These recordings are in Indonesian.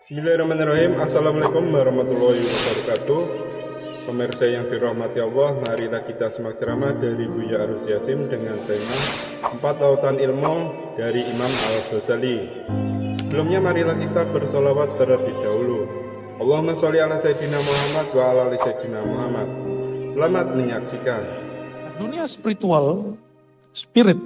Bismillahirrahmanirrahim. Assalamualaikum warahmatullahi wabarakatuh. Pemirsa yang dirahmati Allah, marilah kita simak ceramah dari Buya Arus Yasim dengan tema 4 Lautan Ilmu dari Imam Al-Ghazali. Sebelumnya marilah kita bersolawat terlebih dahulu. Allahumma sholli ala Sayyidina Muhammad wa ala ali Sayyidina Muhammad. Selamat menyaksikan. Dunia spiritual, spirit,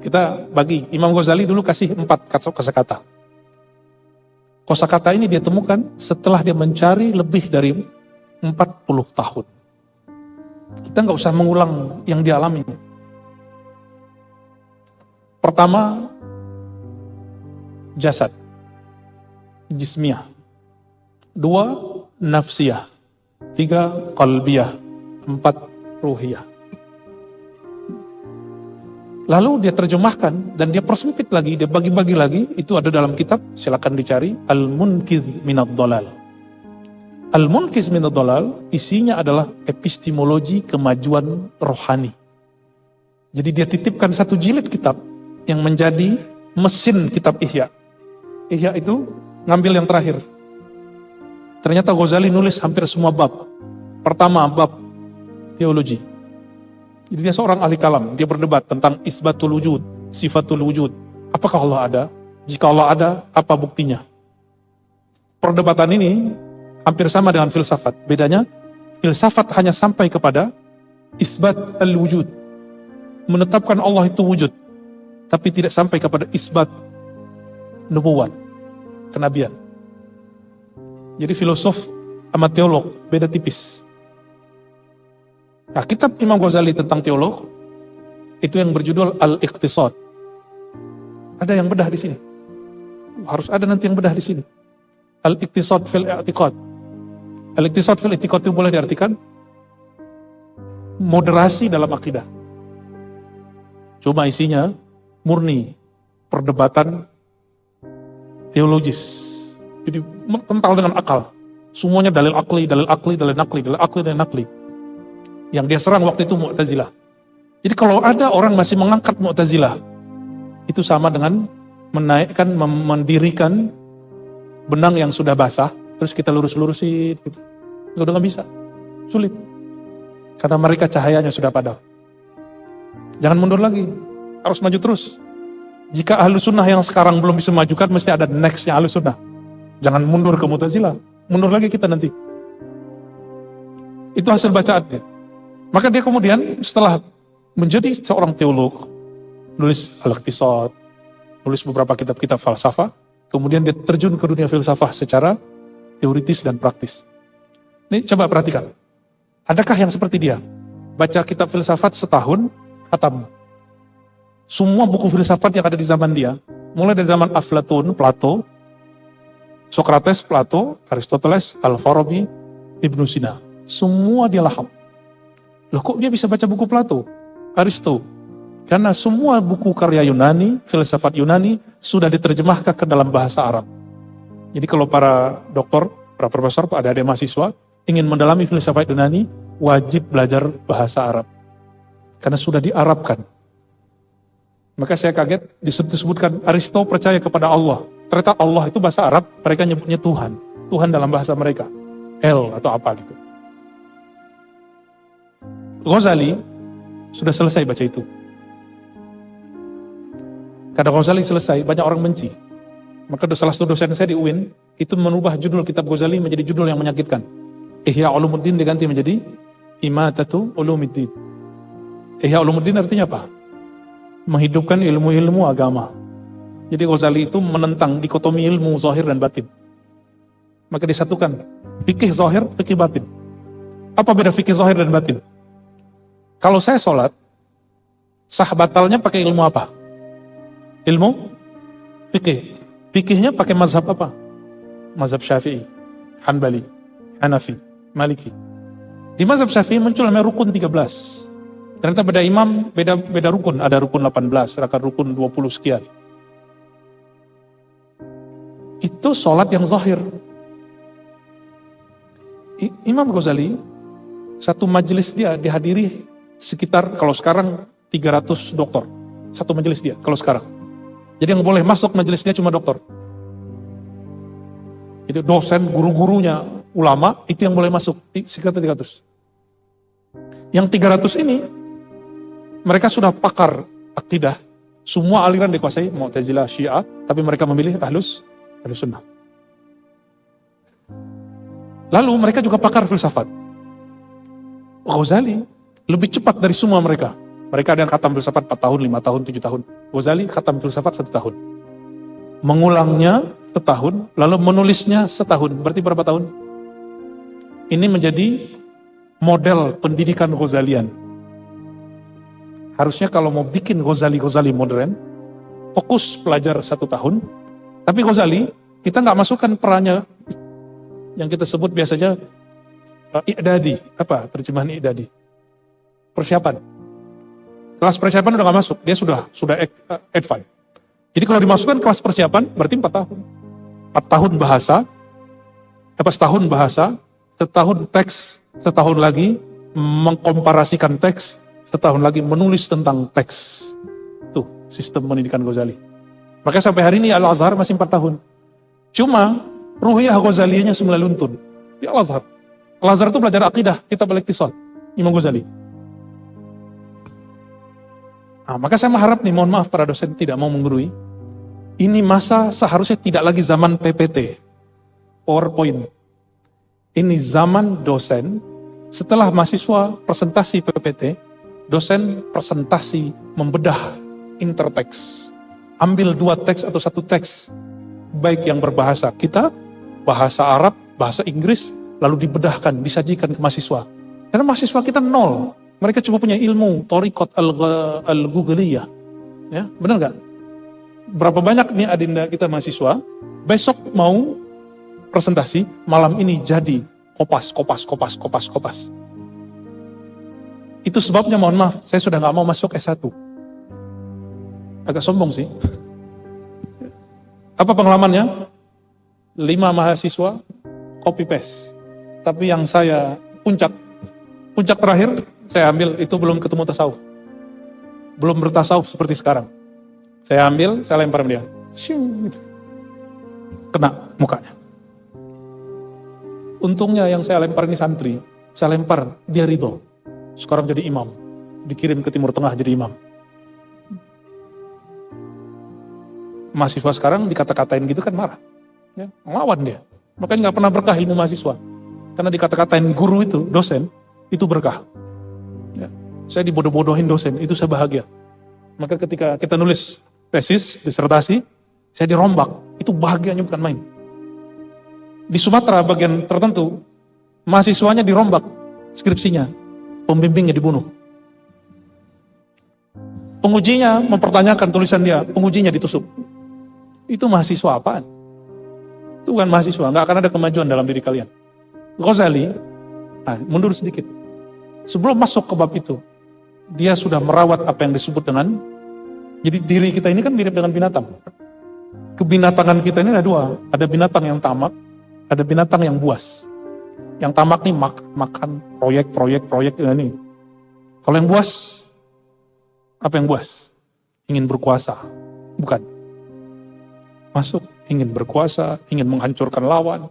kita bagi Imam Ghazali dulu kasih 4 kosakata. Kosakata ini dia temukan setelah dia mencari lebih dari 40 tahun. Kita nggak usah mengulang yang dia alami. Pertama, jasad, jismiyah. 2, nafsiyah. 3, qalbiyah. 4, ruhiyah. Lalu dia terjemahkan dan dia persempit lagi, dia bagi-bagi lagi. Itu ada dalam kitab, silakan dicari, Al-Munqiz Minad Dhalal. Al-Munqiz Minad Dhalal isinya adalah epistemologi kemajuan rohani. Jadi dia titipkan 1 jilid kitab yang menjadi mesin kitab Ihya. Ihya itu ngambil yang terakhir. Ternyata Ghazali nulis hampir semua bab. Pertama, bab teologi. Jadi dia seorang ahli kalam, dia berdebat tentang isbatul wujud, sifatul wujud. Apakah Allah ada? Jika Allah ada, apa buktinya? Perdebatan ini hampir sama dengan filsafat. Bedanya, filsafat hanya sampai kepada isbat al-wujud. Menetapkan Allah itu wujud. Tapi tidak sampai kepada isbat nubuwat, kenabian. Jadi filosof sama teolog, beda tipis. Nah, kitab Imam Ghazali tentang teolog itu yang berjudul Al-Iqtisad. Ada yang bedah di sini. Harus ada nanti yang bedah di sini. Al-Iqtisad fil i'tiqad. Al-Iqtisad fil i'tiqad itu boleh diartikan moderasi dalam akidah. Cuma isinya murni perdebatan teologis. Jadi kental dengan akal. Semuanya dalil akli, dalil akli, dalil nakli, dalil akli, dalil nakli. Yang dia serang waktu itu Mu'tazilah. Jadi kalau ada orang masih mengangkat Mu'tazilah, itu sama dengan menaikkan, mendirikan benang yang sudah basah, terus kita lurus-lurusin. Gitu. Udah gak bisa, sulit. Karena mereka cahayanya sudah padam. Jangan mundur lagi, harus maju terus. Jika Ahlus Sunnah yang sekarang belum bisa majukan, mesti ada nextnya Ahlus Sunnah. Jangan mundur ke Mu'tazilah, mundur lagi kita nanti. Itu hasil bacaannya. Maka dia kemudian setelah menjadi seorang teolog, nulis Al-Iqtisad, nulis beberapa kitab-kitab falsafah, kemudian dia terjun ke dunia filsafah secara teoritis dan praktis. Ini coba perhatikan, adakah yang seperti dia? Baca kitab filsafat setahun, khatam. Semua buku filsafat yang ada di zaman dia, mulai dari zaman Aflatun, Plato, Socrates, Plato, Aristoteles, Al-Farabi, Ibnu Sina, semua dia lahap. Loh kok dia bisa baca buku Plato, Aristo? Karena semua buku karya Yunani, filsafat Yunani sudah diterjemahkan ke dalam bahasa Arab. Jadi kalau para doktor, para profesor, ada mahasiswa ingin mendalami filsafat Yunani, wajib belajar bahasa Arab. Karena sudah diarabkan. Maka saya kaget disebutkan Aristo percaya kepada Allah. Ternyata Allah itu bahasa Arab, mereka nyebutnya Tuhan. Tuhan dalam bahasa mereka. El atau apa gitu. Ghazali sudah selesai baca itu. Karena Ghazali selesai, banyak orang benci. Maka salah satu dosen saya di UIN, itu merubah judul kitab Ghazali menjadi judul yang menyakitkan. Ihya Ulumuddin diganti menjadi Imatatu Ulumuddin. Ihya Ulumuddin artinya apa? Menghidupkan ilmu-ilmu agama. Jadi Ghazali itu menentang dikotomi ilmu zahir dan batin. Maka disatukan, fikih zahir, fikih batin. Apa beda fikih zahir dan batin? Kalau saya sholat, sah batalnya pakai ilmu apa? Ilmu fikih. Fikihnya pakai mazhab apa? Mazhab Syafi'i, Hanbali, Hanafi, Maliki. Di mazhab Syafi'i muncul namanya rukun 13. Ternyata beda imam, beda rukun. Ada rukun 18, ada rukun 20 sekian. Itu sholat yang zahir. Imam Ghazali, satu majelis dia dihadiri sekitar kalau sekarang 300 dokter. Satu majelis dia kalau sekarang. Jadi yang boleh masuk majelisnya cuma dokter. Jadi dosen, guru-gurunya, ulama, itu yang boleh masuk, sekitar 300. Yang 300 ini, mereka sudah pakar akidah, semua aliran dikuasai, Mu'tazilah, Syiah, tapi mereka memilih Ahlus Sunnah. Lalu mereka juga pakar filsafat. Ghazali lebih cepat dari semua mereka. Mereka ada yang khatam filsafat 4 tahun, 5 tahun, 7 tahun. Ghazali khatam filsafat 1 tahun. Mengulangnya setahun, lalu menulisnya setahun. Berarti berapa tahun? Ini menjadi model pendidikan Ghazalian. Harusnya kalau mau bikin Ghazali modern, fokus belajar 1 tahun. Tapi Ghazali, kita nggak masukkan perannya yang kita sebut biasanya i'dadi. Apa terjemahan i'dadi? Persiapan. Kelas persiapan udah nggak masuk, dia sudah advance. Jadi kalau dimasukkan kelas persiapan, berarti 4 tahun. 4 tahun bahasa, setahun bahasa, setahun teks, setahun lagi mengkomparasikan teks, setahun lagi menulis tentang teks. Tuh, sistem pendidikan Ghazali. Makanya sampai hari ini Al-Azhar masih 4 tahun. Cuma, ruhiyah Ghazaliyahnya semula luntun. Di Al-Azhar. Al-Azhar itu belajar akidah, kitab al-Iqtisad, Imam Ghazali. Nah, maka saya mengharap nih, mohon maaf para dosen tidak mau menggurui. Ini masa seharusnya tidak lagi zaman PPT, PowerPoint. Ini zaman dosen, setelah mahasiswa presentasi PPT, dosen presentasi membedah interteks. Ambil 2 teks atau 1 teks, baik yang berbahasa kita, bahasa Arab, bahasa Inggris, lalu dibedahkan, disajikan ke mahasiswa. Karena mahasiswa kita 0. Mereka cuma punya ilmu Thariqat al-Gughliyah. Ya, benar nggak? Berapa banyak nih adinda kita mahasiswa, besok mau presentasi, malam ini jadi kopas. Itu sebabnya, mohon maaf, saya sudah nggak mau masuk S1. Agak sombong sih. Apa pengalamannya? 5 mahasiswa, copy paste. Tapi yang saya puncak terakhir, saya ambil itu belum ketemu tasawuf. Belum bertasawuf seperti sekarang. Saya ambil, saya lempar dia. Gitu. Kena mukanya. Untungnya yang saya lempar ini santri. Saya lempar, dia ridho. Sekarang jadi imam. Dikirim ke Timur Tengah jadi imam. Mahasiswa sekarang dikata-katain gitu kan marah. Ya, ngelawan dia. Makanya nggak pernah berkah ilmu mahasiswa. Karena dikata-katain guru itu, dosen, itu berkah. Ya. Saya dibodoh-bodohin dosen, itu saya bahagia. Maka ketika kita nulis tesis, disertasi, saya dirombak, itu bahagianya bukan main. Di Sumatera bagian tertentu, mahasiswanya dirombak skripsinya, pembimbingnya dibunuh. Pengujinya mempertanyakan tulisan dia, pengujinya ditusuk. Itu mahasiswa apaan? Itu bukan mahasiswa, nggak akan ada kemajuan dalam diri kalian. Ghazali, mundur sedikit. Sebelum masuk ke bab itu, dia sudah merawat apa yang disebut dengan, jadi diri kita ini kan mirip dengan binatang. Kebinatangan kita ini ada 2, ada binatang yang tamak, ada binatang yang buas. Yang tamak nih makan, proyek ini. Kalau yang buas, apa yang buas? Ingin berkuasa, bukan. Masuk, ingin berkuasa, ingin menghancurkan lawan.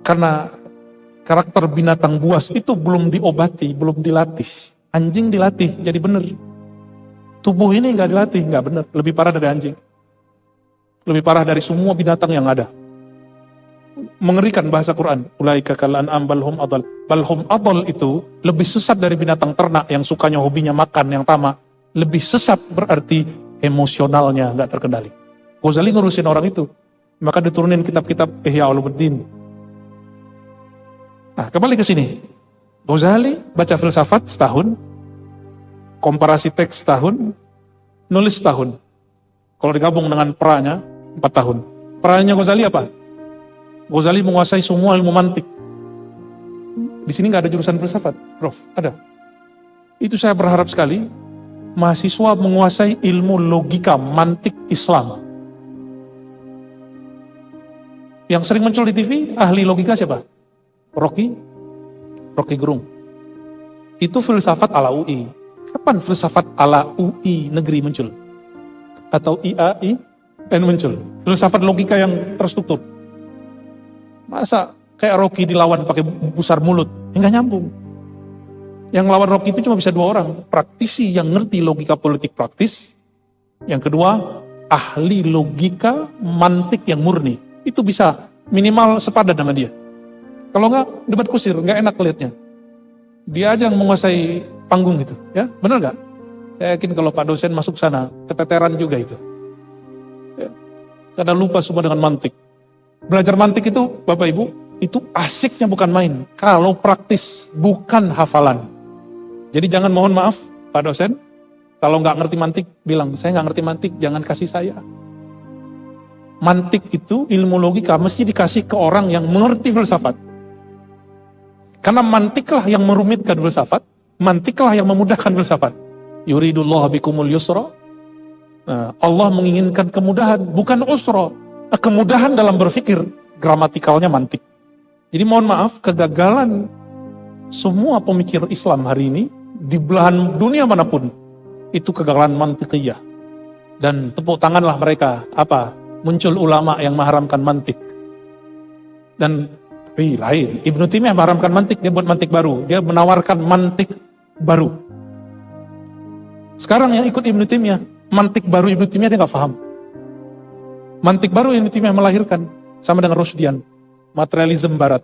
Karena karakter binatang buas itu belum diobati, belum dilatih. Anjing dilatih, jadi benar. Tubuh ini nggak dilatih, nggak benar. Lebih parah dari anjing. Lebih parah dari semua binatang yang ada. Mengerikan bahasa Quran. Ulaika kal an'am balhum adal. Balhum adal itu lebih sesat dari binatang ternak yang sukanya hobinya makan, yang tamak. Lebih sesat berarti emosionalnya nggak terkendali. Ghazali ngurusin orang itu. Maka diturunin kitab-kitab Ihya Ulumuddin. Nah, kembali ke sini. Ghazali baca filsafat setahun, komparasi teks setahun, nulis setahun. Kalau digabung dengan peranya, 4 tahun. Peranya Ghazali apa? Ghazali menguasai semua ilmu mantik. Di sini nggak ada jurusan filsafat, Prof. Ada. Itu saya berharap sekali, mahasiswa menguasai ilmu logika mantik Islam. Yang sering muncul di TV, ahli logika siapa? Rocky Gerung. Itu filsafat ala UI. Kapan filsafat ala UI negeri muncul? Atau IAIN muncul? Filsafat logika yang terstruktur. Masa kayak Rocky dilawan pakai pusar mulut? Enggak nyambung. Yang lawan Rocky itu cuma bisa 2 orang. Praktisi yang ngerti logika politik praktis. Yang kedua, ahli logika mantik yang murni. Itu bisa minimal sepadan sama dia. Kalau enggak, debat kusir, enggak enak lihatnya. Dia aja yang menguasai panggung itu. Ya, benar enggak? Saya yakin kalau Pak dosen masuk sana, keteteran juga itu. Ya. Karena lupa semua dengan mantik. Belajar mantik itu, Bapak Ibu, itu asiknya bukan main. Kalau praktis, bukan hafalan. Jadi jangan mohon maaf, Pak dosen, kalau nggak ngerti mantik, bilang, saya nggak ngerti mantik, jangan kasih saya. Mantik itu, ilmu logika, mesti dikasih ke orang yang mengerti filsafat. Karena mantiklah yang merumitkan filsafat, mantiklah yang memudahkan filsafat. Yuridullah bikumul yusra. Nah, Allah menginginkan kemudahan, bukan usra. Kemudahan dalam berpikir, gramatikalnya mantik. Jadi mohon maaf, kegagalan semua pemikir Islam hari ini, di belahan dunia manapun, itu kegagalan mantikiyah. Dan tepuk tanganlah mereka, muncul ulama yang mengharamkan mantik. Dan lain, Ibnu Taimiyah mengharamkan mantik, dia buat mantik baru. Dia menawarkan mantik baru. Sekarang yang ikut Ibnu Taimiyah, mantik baru Ibnu Taimiyah dia nggak paham. Mantik baru Ibnu Taimiyah melahirkan sama dengan Rusdian, materialisme barat.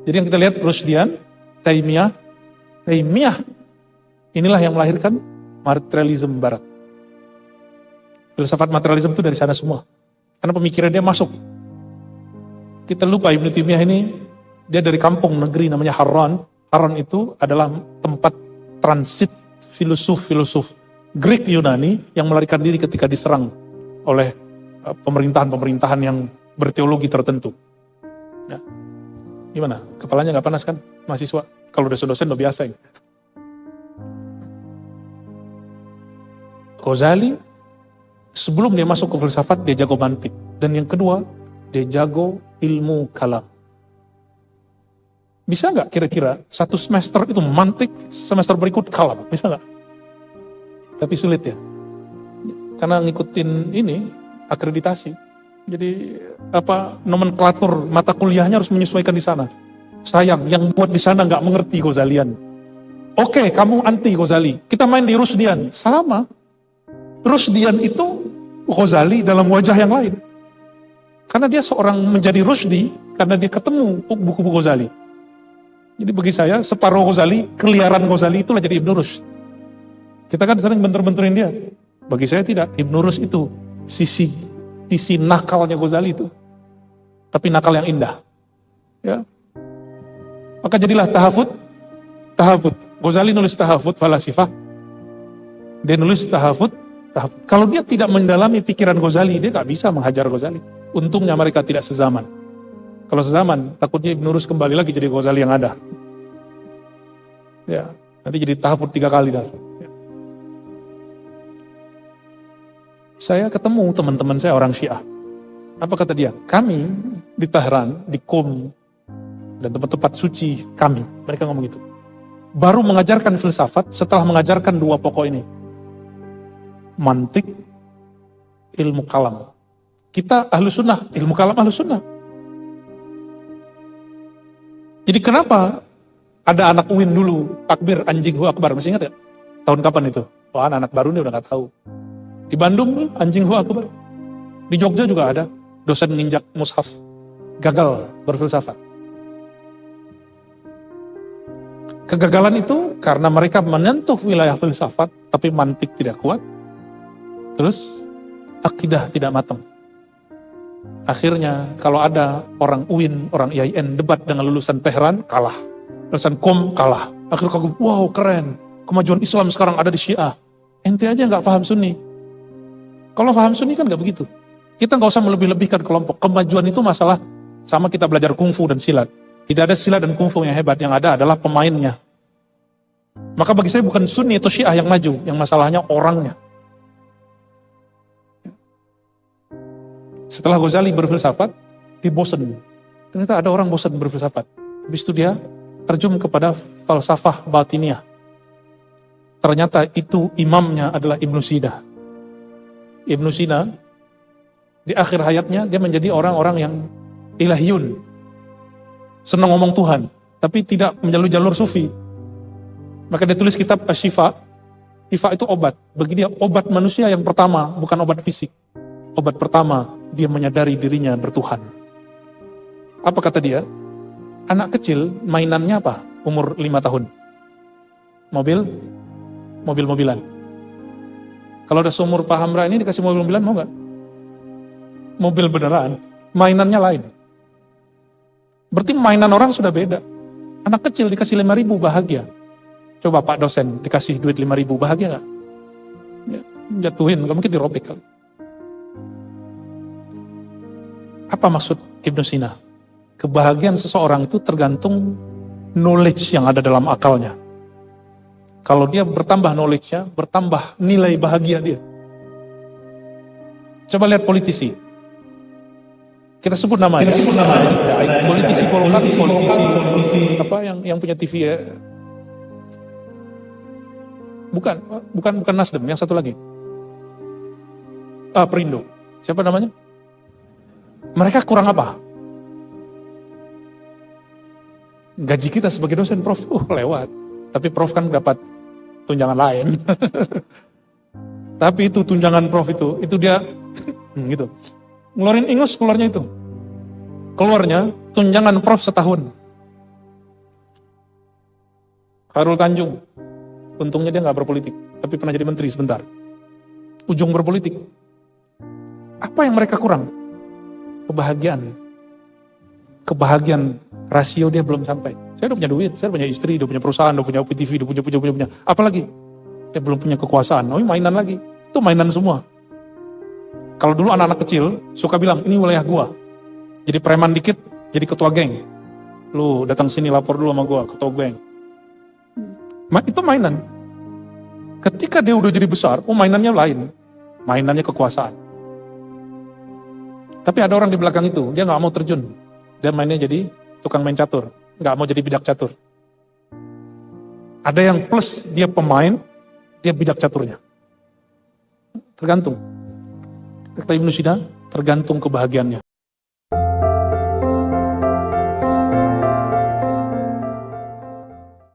Jadi yang kita lihat Rusdian, Taimiyah, inilah yang melahirkan materialisme barat. Filsafat materialisme itu dari sana semua. Karena pemikiran dia masuk. Kita lupa Ibnu Taimiyah ini, dia dari kampung negeri namanya Harran. Harran itu adalah tempat transit filosof Greek Yunani yang melarikan diri ketika diserang oleh pemerintahan-pemerintahan yang berteologi tertentu. Ya. Gimana? Kepalanya nggak panas kan? Mahasiswa? Kalau dosen-dosen udah biasa ya. Ghazali, sebelum dia masuk ke filsafat, dia jago mantik. Dan yang kedua, dia jago ilmu kalam. Bisa nggak kira-kira satu semester itu mantik, semester berikut kalam? Bisa nggak? Tapi sulit ya. Karena ngikutin ini, akreditasi. Jadi nomenklatur mata kuliahnya harus menyesuaikan di sana. Sayang, yang buat di sana nggak mengerti Ghazalian. Oke, kamu anti Ghazali. Kita main di Rusdian. Sama. Rusdian itu Ghazali dalam wajah yang lain. Karena dia seorang menjadi Rusdi, karena dia ketemu buku-buku Ghazali. Jadi bagi saya, separuh Ghazali, keliaran Ghazali itulah jadi Ibn Rushd. Kita kan sering bentur-benturin dia. Bagi saya tidak, Ibn Rushd itu sisi nakalnya Ghazali itu. Tapi nakal yang indah. Ya. Maka jadilah tahafud. Ghazali nulis tahafud falasifah. Dia nulis tahafud. Kalau dia tidak mendalami pikiran Ghazali, dia gak bisa menghajar Ghazali. Untungnya mereka tidak sezaman. Kalau sezaman, takutnya Ibn Rushd kembali lagi jadi Ghazali yang ada. Ya, nanti jadi tahafud 3 kali dah. Ya. Saya ketemu teman-teman saya orang Syiah. Apa kata dia? Kami di Tehran, di Qom, dan tempat-tempat suci kami, mereka ngomong gitu. Baru mengajarkan filsafat setelah mengajarkan 2 pokok ini. Mantik, ilmu kalam. Kita ahlu sunnah, ilmu kalam ahlu sunnah. Jadi kenapa ada anak UIN dulu, takbir anjing hu akbar, masih ingat ya? Tahun kapan itu? Wah, anak baru ini udah gak tahu. Di Bandung anjing hu akbar. Di Jogja juga ada dosen nginjak mushaf, gagal berfilsafat. Kegagalan itu karena mereka menyentuh wilayah filsafat, tapi mantik tidak kuat. Terus akidah tidak matang. Akhirnya kalau ada orang UIN, orang IAIN debat dengan lulusan Tehran, kalah. Lulusan Qom, kalah. Akhirnya kagum, wow keren. Kemajuan Islam sekarang ada di Syiah. Ente aja nggak paham Sunni. Kalau paham Sunni kan nggak begitu. Kita nggak usah melebih-lebihkan kelompok. Kemajuan itu masalah sama kita belajar kungfu dan silat. Tidak ada silat dan kungfu yang hebat. Yang ada adalah pemainnya. Maka bagi saya bukan Sunni atau Syiah yang maju. Yang masalahnya orangnya. Setelah Ghazali berfilsafat, dia bosan. Ternyata ada orang bosan berfilsafat. Habis itu dia terjun kepada falsafah batiniyah. Ternyata itu imamnya adalah Ibnu Sina. Ibnu Sina, di akhir hayatnya dia menjadi orang-orang yang ilahiyun. Senang ngomong Tuhan, tapi tidak menjalur jalur sufi. Maka dia tulis kitab Asy-Syifa. Syifa itu obat. Bagi dia obat manusia yang pertama, bukan obat fisik. Obat pertama, dia menyadari dirinya bertuhan. Apa kata dia? Anak kecil mainannya apa? Umur 5 tahun. Mobil-mobilan. Kalau udah seumur Pak Hamra ini dikasih mobil-mobilan mau nggak? Mobil beneran, mainannya lain. Berarti mainan orang sudah beda. Anak kecil dikasih 5.000 bahagia. Coba Pak dosen dikasih duit 5.000 bahagia nggak? Ya, jatuhin, nggak mungkin dirobek kali. Apa maksud Ibnu Sina? Kebahagiaan seseorang itu tergantung knowledge yang ada dalam akalnya. Kalau dia bertambah knowledge-nya, bertambah nilai bahagia dia. Coba lihat politisi. Kita sebut namanya. Politisi Golkar, politisi apa yang punya TV ya. Bukan Nasdem, yang satu lagi. Perindo. Siapa namanya? Mereka kurang apa? Gaji kita sebagai dosen Prof, lewat. Tapi Prof kan dapat tunjangan lain. Tapi itu tunjangan Prof itu dia gitu. Ngeluarin ingus keluarnya itu. Keluarnya tunjangan Prof setahun. Khairul Tanjung. Untungnya dia nggak berpolitik, tapi pernah jadi menteri sebentar. Ujung berpolitik. Apa yang mereka kurang? Kebahagiaan rasio dia belum sampai. Saya udah punya duit, saya udah punya istri, udah punya perusahaan, udah punya TV, udah punya. Apalagi? Saya belum punya kekuasaan. Oh, mainan lagi. Itu mainan semua. Kalau dulu anak-anak kecil suka bilang, ini wilayah gua. Jadi preman dikit, jadi ketua geng. Lu datang sini lapor dulu sama gua, ketua geng. Itu mainan. Ketika dia udah jadi besar, mainannya lain. Mainannya kekuasaan. Tapi ada orang di belakang itu, dia gak mau terjun. Dia mainnya jadi tukang main catur. Gak mau jadi bidak catur. Ada yang plus, dia pemain, dia bidak caturnya. Tergantung. Kata Ibnu Sina, tergantung kebahagiaannya.